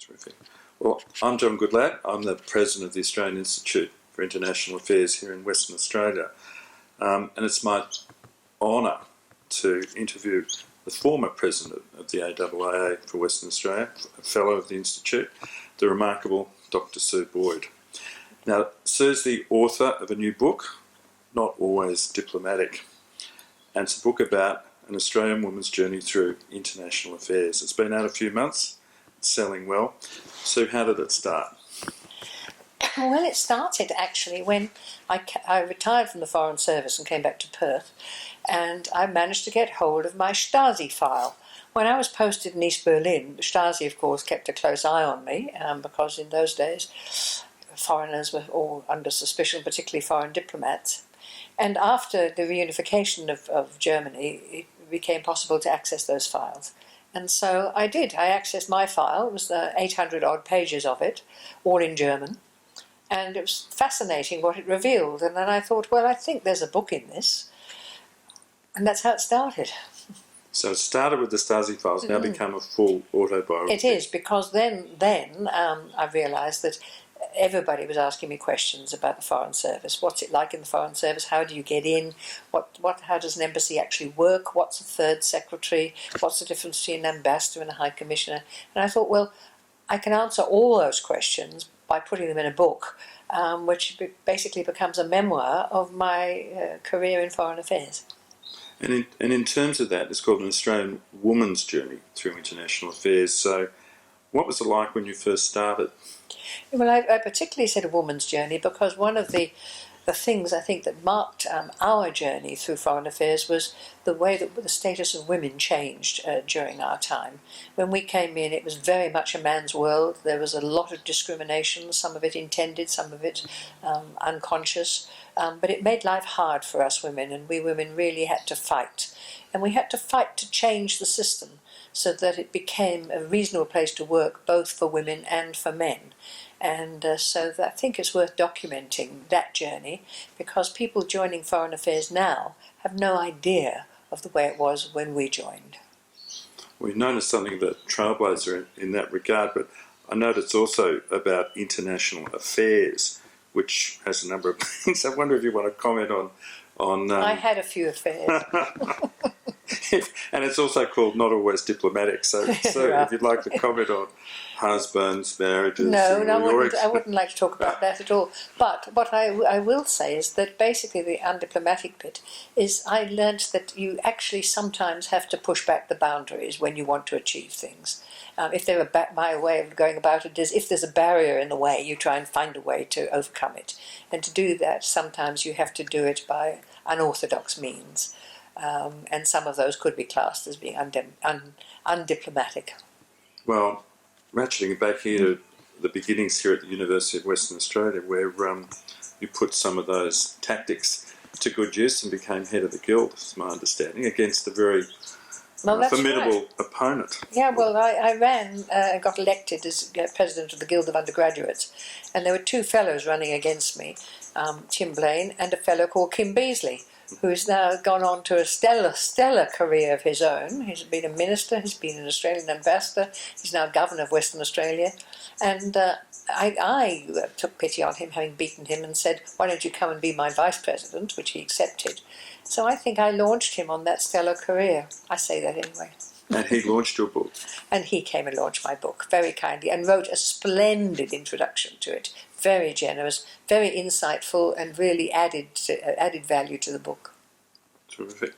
Terrific. Well, I'm John Goodlad. I'm the president of the Australian Institute for International Affairs here in Western Australia. And it's my honour to interview the former president of the AIIA for Western Australia, a fellow of the Institute, the remarkable Dr. Sue Boyd. Now, Sue's the author of a new book, Not Always Diplomatic, and it's a book about an Australian woman's journey through international affairs. It's been out a few months, it's selling well. Sue, how did it start? Well, it started actually when I retired from the Foreign Service and came back to Perth, and I managed to get hold of my Stasi file. When I was posted in East Berlin, the Stasi, of course, kept a close eye on me because in those days foreigners were all under suspicion, particularly foreign diplomats. And after the reunification of Germany, it became possible to access those files. And so I did. I accessed my file. It was 800-odd pages of it, all in German. And it was fascinating what it revealed. And then I thought, well, I think there's a book in this. And that's how it started. So it started with the Stasi files, now become a full autobiography. It is, because then I realised that everybody was asking me questions about the Foreign Service. What's it like in the Foreign Service? How do you get in? How does an embassy actually work? What's a third secretary? What's the difference between an ambassador and a high commissioner? And I thought, well, I can answer all those questions by putting them in a book, which basically becomes a memoir of my career in foreign affairs. And in terms of that, it's called An Australian Woman's Journey Through International Affairs. So what was it like when you first started? Well, I particularly said a woman's journey because one of the things I think that marked our journey through foreign affairs was the way that the status of women changed during our time. When we came in, it was very much a man's world. There was a lot of discrimination, some of it intended, some of it unconscious. But it made life hard for us women, and we women really had to fight. And we had to fight to change the system so that it became a reasonable place to work both for women and for men. And so I think it's worth documenting that journey because people joining foreign affairs now have no idea of the way it was when we joined. We noticed something about Trailblazer in that regard, but I noticed also about international affairs, which has a number of things. I wonder if you want to comment on I had a few affairs. And it's also called Not Always Diplomatic. So Right. if you'd like to comment on husbands, marriages... No, I wouldn't like to talk about that at all. But what I will say is that basically the undiplomatic bit is I learnt that you actually sometimes have to push back the boundaries when you want to achieve things. If they're my way of going about it is if there's a barrier in the way, you try and find a way to overcome it. And to do that, sometimes you have to do it by unorthodox means. And some of those could be classed as being undiplomatic. Well, ratcheting it back here to the beginnings here at the University of Western Australia, where you put some of those tactics to good use and became head of the guild, is my understanding, against a very formidable opponent. Yeah, well, I ran and got elected as president of the Guild of Undergraduates, and there were two fellows running against me, Tim Blaine and a fellow called Kim Beazley, who's now gone on to a stellar career of his own. He's been a minister, he's been an Australian ambassador, he's now governor of Western Australia, and I took pity on him, having beaten him, and said, why don't you come and be my vice president, which he accepted. So I think I launched him on that stellar career. I say that anyway. And he launched your book. And he came and launched my book very kindly and wrote a splendid introduction to it. Very generous, very insightful, and really added value to the book. Terrific.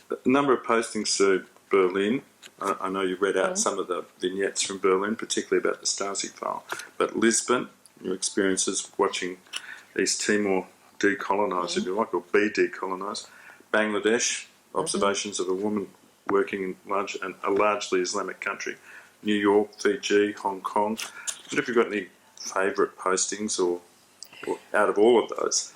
A number of postings to Berlin. I know you read out some of the vignettes from Berlin, particularly about the Stasi file. But Lisbon, your experiences watching East Timor decolonise, if you like, or be decolonised. Bangladesh, observations of a woman working in a largely Islamic country. New York, Fiji, Hong Kong. I wonder if you've got any favourite postings or out of all of those?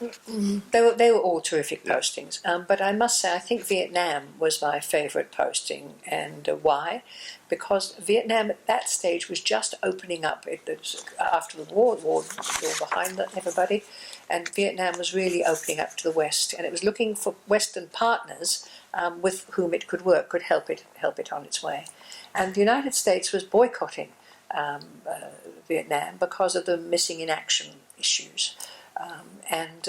They were all terrific postings, but I must say I think Vietnam was my favourite posting, and why? Because Vietnam at that stage was just opening up. It was after the war behind everybody, and Vietnam was really opening up to the West, and it was looking for Western partners with whom it could work, could help it on its way. And the United States was boycotting Vietnam because of the missing in action issues.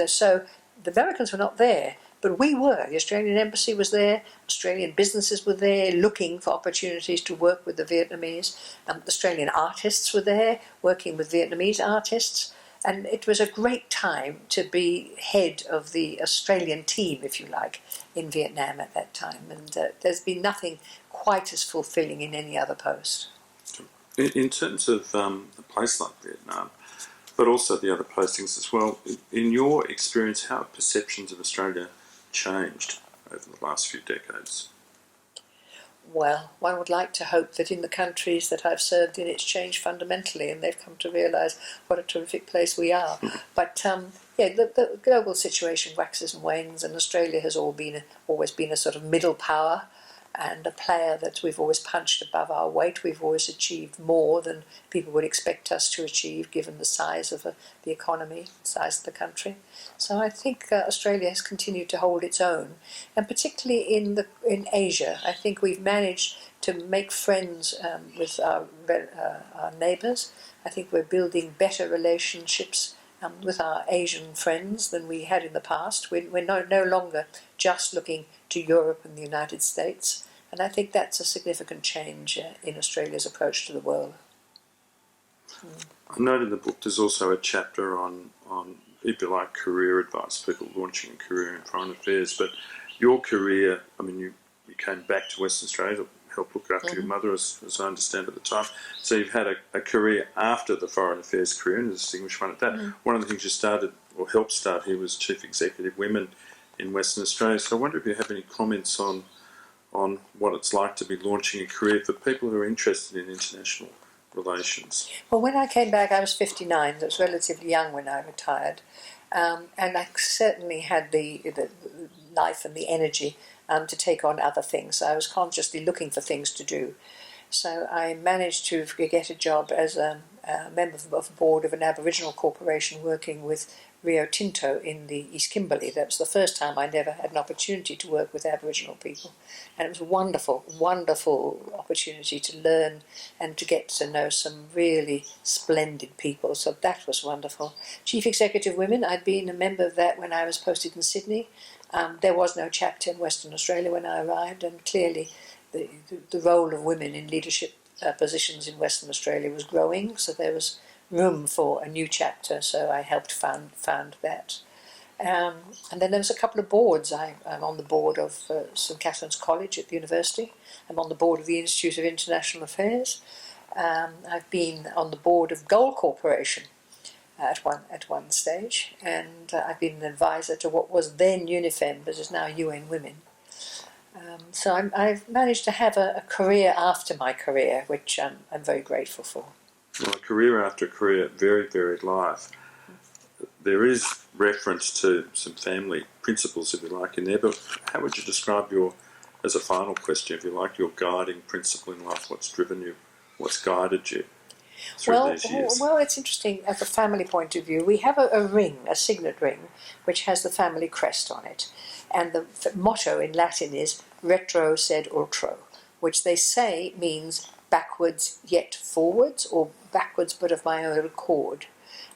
So the Americans were not there, but we were. The Australian Embassy was there, Australian businesses were there looking for opportunities to work with the Vietnamese. Australian artists were there working with Vietnamese artists. And it was a great time to be head of the Australian team, if you like, in Vietnam at that time. And there's been nothing quite as fulfilling in any other post. In terms of a place like Vietnam, but also the other postings as well, in your experience, how have perceptions of Australia changed over the last few decades? Well, one would like to hope that in the countries that I've served in, it's changed fundamentally and they've come to realise what a terrific place we are. But the global situation waxes and wanes, and Australia has always been a sort of middle power and a player that we've always punched above our weight. We've always achieved more than people would expect us to achieve, given the size of the economy, the size of the country. So I think Australia has continued to hold its own, and particularly in Asia, I think we've managed to make friends with our neighbours. I think we're building better relationships with our Asian friends than we had in the past. We're no longer just looking to Europe and the United States, and I think that's a significant change in Australia's approach to the world. I note in the book there's also a chapter on if you like, career advice, people launching a career in foreign affairs. But your career, I mean, you came back to Western Australia to help look after your mother, as I understand at the time. So you've had a career after the foreign affairs career, and a distinguished one at that. One of the things you started, or helped start here, was Chief Executive Women in Western Australia. So I wonder if you have any comments on what it's like to be launching a career for people who are interested in international relations. Well, when I came back, I was 59. So I was relatively young when I retired, and I certainly had the life and the energy to take on other things. I was consciously looking for things to do. So I managed to get a job as a member of the board of an Aboriginal corporation working with Rio Tinto in the East Kimberley. That was the first time I'd ever had an opportunity to work with Aboriginal people. And it was a wonderful, wonderful opportunity to learn and to get to know some really splendid people. So that was wonderful. Chief Executive Women, I'd been a member of that when I was posted in Sydney. There was no chapter in Western Australia when I arrived, and clearly the role of women in leadership positions in Western Australia was growing, so there was room for a new chapter, so I helped found that. And then there was a couple of boards. I'm on the board of St Catherine's College at the university. I'm on the board of the Institute of International Affairs. I've been on the board of Gold Corporation at one stage, and I've been an advisor to what was then UNIFEM, but is now UN Women. So I've managed to have a career after my career, which I'm very grateful for. Well, a career after career, very varied life. There is reference to some family principles, if you like, in there, but how would you describe as a final question, if you like, your guiding principle in life? What's driven you? What's guided you through these years? Well, it's interesting. At the family point of view, we have a ring, a signet ring, which has the family crest on it. And the motto in Latin is retro sed ultro, which they say means backwards yet forwards, or backwards but of my own accord.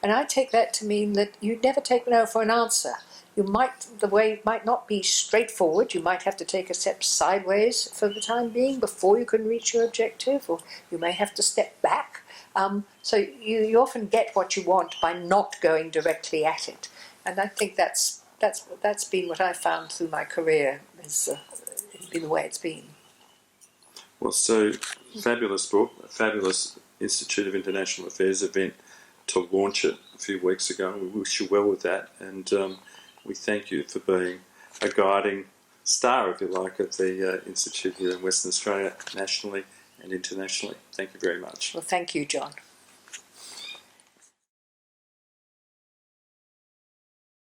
And I take that to mean that you never take no for an answer. The way might not be straightforward. You might have to take a step sideways for the time being before you can reach your objective, or you may have to step back. So you often get what you want by not going directly at it. And I think that's been what I've found through my career. It's been the way it's been. Well, so fabulous book, a fabulous Institute of International Affairs event to launch it a few weeks ago. We wish you well with that, and we thank you for being a guiding star, if you like, of the Institute here in Western Australia, nationally and internationally. Thank you very much. Well, thank you, John.